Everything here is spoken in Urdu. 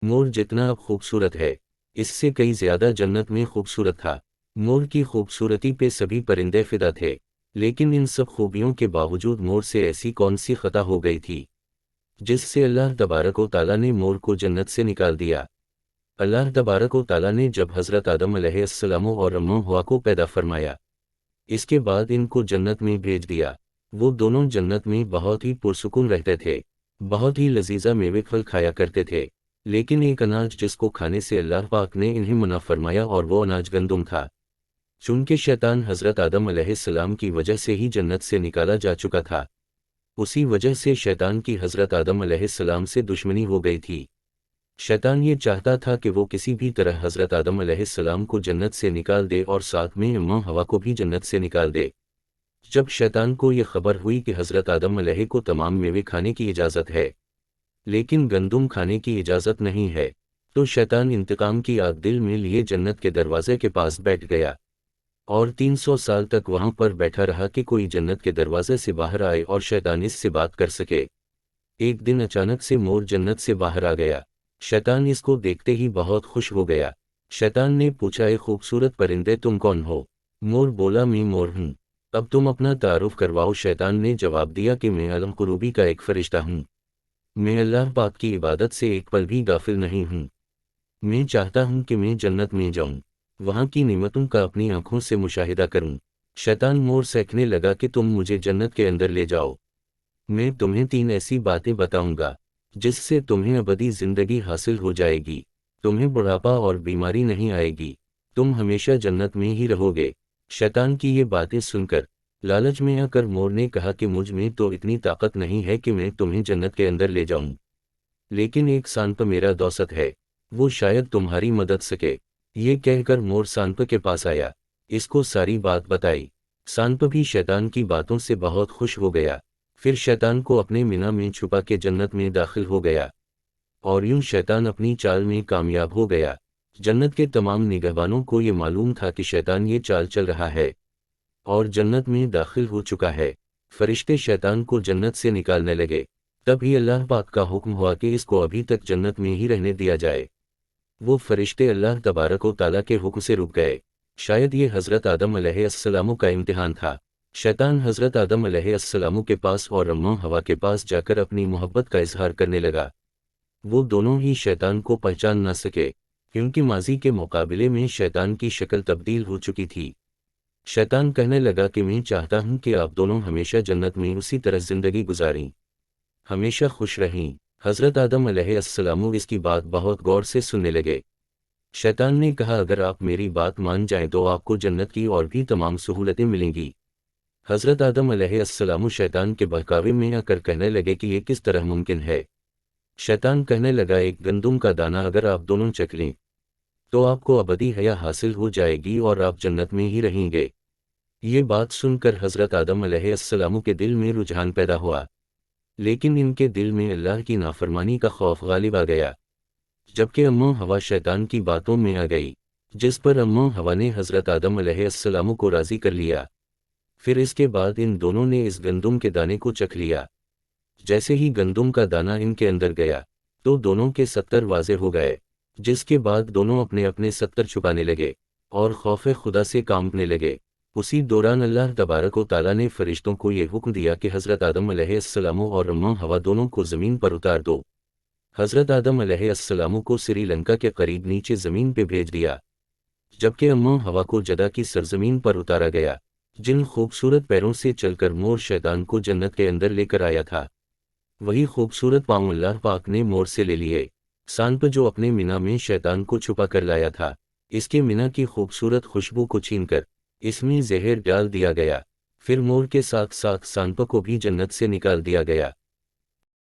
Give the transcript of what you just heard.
مور جتنا اب خوبصورت ہے اس سے کئی زیادہ جنت میں خوبصورت تھا۔ مور کی خوبصورتی پہ سبھی پرندے فدا تھے، لیکن ان سب خوبیوں کے باوجود مور سے ایسی کون سی خطا ہو گئی تھی جس سے اللہ تبارک و تعالیٰ نے مور کو جنت سے نکال دیا۔ اللہ تبارک و تعالیٰ نے جب حضرت آدم علیہ السلام اور اماں حوا کو پیدا فرمایا، اس کے بعد ان کو جنت میں بھیج دیا۔ وہ دونوں جنت میں بہت ہی پرسکون رہتے تھے، بہت ہی لذیذہ میوے پھل کھایا کرتے تھے، لیکن ایک اناج جس کو کھانے سے اللہ پاک نے انہیں منع فرمایا اور وہ اناج گندم تھا۔ چونکہ شیطان حضرت آدم علیہ السلام کی وجہ سے ہی جنت سے نکالا جا چکا تھا، اسی وجہ سے شیطان کی حضرت آدم علیہ السلام سے دشمنی ہو گئی تھی۔ شیطان یہ چاہتا تھا کہ وہ کسی بھی طرح حضرت آدم علیہ السلام کو جنت سے نکال دے اور ساتھ میں اماں حوا کو بھی جنت سے نکال دے۔ جب شیطان کو یہ خبر ہوئی کہ حضرت آدم علیہ کو تمام میوے کھانے کی اجازت ہے لیکن گندم کھانے کی اجازت نہیں ہے، تو شیطان انتقام کی آگ دل میں لیے جنت کے دروازے کے پاس بیٹھ گیا اور 300 سال تک وہاں پر بیٹھا رہا کہ کوئی جنت کے دروازے سے باہر آئے اور شیطان اس سے بات کر سکے۔ ایک دن اچانک سے مور جنت سے باہر آ گیا۔ شیطان اس کو دیکھتے ہی بہت خوش ہو گیا۔ شیطان نے پوچھا، اے خوبصورت پرندے تم کون ہو؟ مور بولا، میں مور ہوں، اب تم اپنا تعارف کرواؤ۔ شیطان نے جواب دیا کہ میں عالم قروبی کا ایک فرشتہ ہوں، میں اللہ پاک کی عبادت سے ایک پل بھی غافل نہیں ہوں، میں چاہتا ہوں کہ میں جنت میں جاؤں، وہاں کی نعمتوں کا اپنی آنکھوں سے مشاہدہ کروں۔ شیطان مور سے کہنے لگا کہ تم مجھے جنت کے اندر لے جاؤ، میں تمہیں 3 ایسی باتیں بتاؤں گا جس سے تمہیں ابدی زندگی حاصل ہو جائے گی، تمہیں بڑھاپا اور بیماری نہیں آئے گی، تم ہمیشہ جنت میں ہی رہو گے۔ شیطان کی یہ باتیں سن کر لالچ میں آ کر مور نے کہا کہ مجھ میں تو اتنی طاقت نہیں ہے کہ میں تمہیں جنت کے اندر لے جاؤں، لیکن ایک سانپ میرا دوست ہے، وہ شاید تمہاری مدد سکے۔ یہ کہہ کر مور سانپ کے پاس آیا، اس کو ساری بات بتائی۔ سانپ بھی شیطان کی باتوں سے بہت خوش ہو گیا، پھر شیطان کو اپنے مینا میں چھپا کے جنت میں داخل ہو گیا، اور یوں شیطان اپنی چال میں کامیاب ہو گیا۔ جنت کے تمام نگہبانوں کو یہ معلوم تھا کہ شیطان یہ چال چل رہا ہے اور جنت میں داخل ہو چکا ہے۔ فرشتے شیطان کو جنت سے نکالنے لگے، تب ہی اللہ پاک کا حکم ہوا کہ اس کو ابھی تک جنت میں ہی رہنے دیا جائے۔ وہ فرشتے اللہ تبارک و تعالیٰ کے حکم سے رک گئے۔ شاید یہ حضرت آدم علیہ السلام کا امتحان تھا۔ شیطان حضرت آدم علیہ السلام کے پاس اور اماں حوا کے پاس جا کر اپنی محبت کا اظہار کرنے لگا۔ وہ دونوں ہی شیطان کو پہچان نہ سکے، کیونکہ ماضی کے مقابلے میں شیطان کی شکل تبدیل ہو چکی تھی۔ شیطان کہنے لگا کہ میں چاہتا ہوں کہ آپ دونوں ہمیشہ جنت میں اسی طرح زندگی گزاریں، ہمیشہ خوش رہیں۔ حضرت آدم علیہ السلام اس کی بات بہت غور سے سننے لگے۔ شیطان نے کہا، اگر آپ میری بات مان جائیں تو آپ کو جنت کی اور بھی تمام سہولتیں ملیں گی۔ حضرت آدم علیہ السلام شیطان کے بہکاوے میں آ کر کہنے لگے کہ یہ کس طرح ممکن ہے؟ شیطان کہنے لگا، ایک گندم کا دانہ اگر آپ دونوں چکھ لیں تو آپ کو ابدی حیا حاصل ہو جائے گی اور آپ جنت میں ہی رہیں گے۔ یہ بات سن کر حضرت آدم علیہ السلام کے دل میں رجحان پیدا ہوا، لیکن ان کے دل میں اللہ کی نافرمانی کا خوف غالب آ گیا۔ جبکہ اماں حوا شیطان کی باتوں میں آ گئی، جس پر اماں حوا نے حضرت آدم علیہ السلام کو راضی کر لیا۔ پھر اس کے بعد ان دونوں نے اس گندم کے دانے کو چکھ لیا۔ جیسے ہی گندم کا دانہ ان کے اندر گیا تو دونوں کے 70 واضح ہو گئے، جس کے بعد دونوں اپنے اپنے 70 چھپانے لگے اور خوف خدا سے کانپنے لگے۔ اسی دوران اللہ تبارک و تعالیٰ نے فرشتوں کو یہ حکم دیا کہ حضرت آدم علیہ السلام اور اماں حوا دونوں کو زمین پر اتار دو۔ حضرت آدم علیہ السلام کو سری لنکا کے قریب نیچے زمین پہ بھیج دیا، جبکہ اماں حوا کو جدہ کی سرزمین پر اتارا گیا۔ جن خوبصورت پیروں سے چل کر مور شیطان کو جنت کے اندر لے کر آیا تھا، وہی خوبصورت پاؤں اللہ پاک نے مور سے لے لیے۔ سانپ جو اپنے مینا میں شیطان کو چھپا کر لایا تھا، اس کے مینا کی خوبصورت خوشبو کو چھین کر اس میں زہر ڈال دیا گیا۔ پھر مور کے ساتھ ساتھ سانپ کو بھی جنت سے نکال دیا گیا۔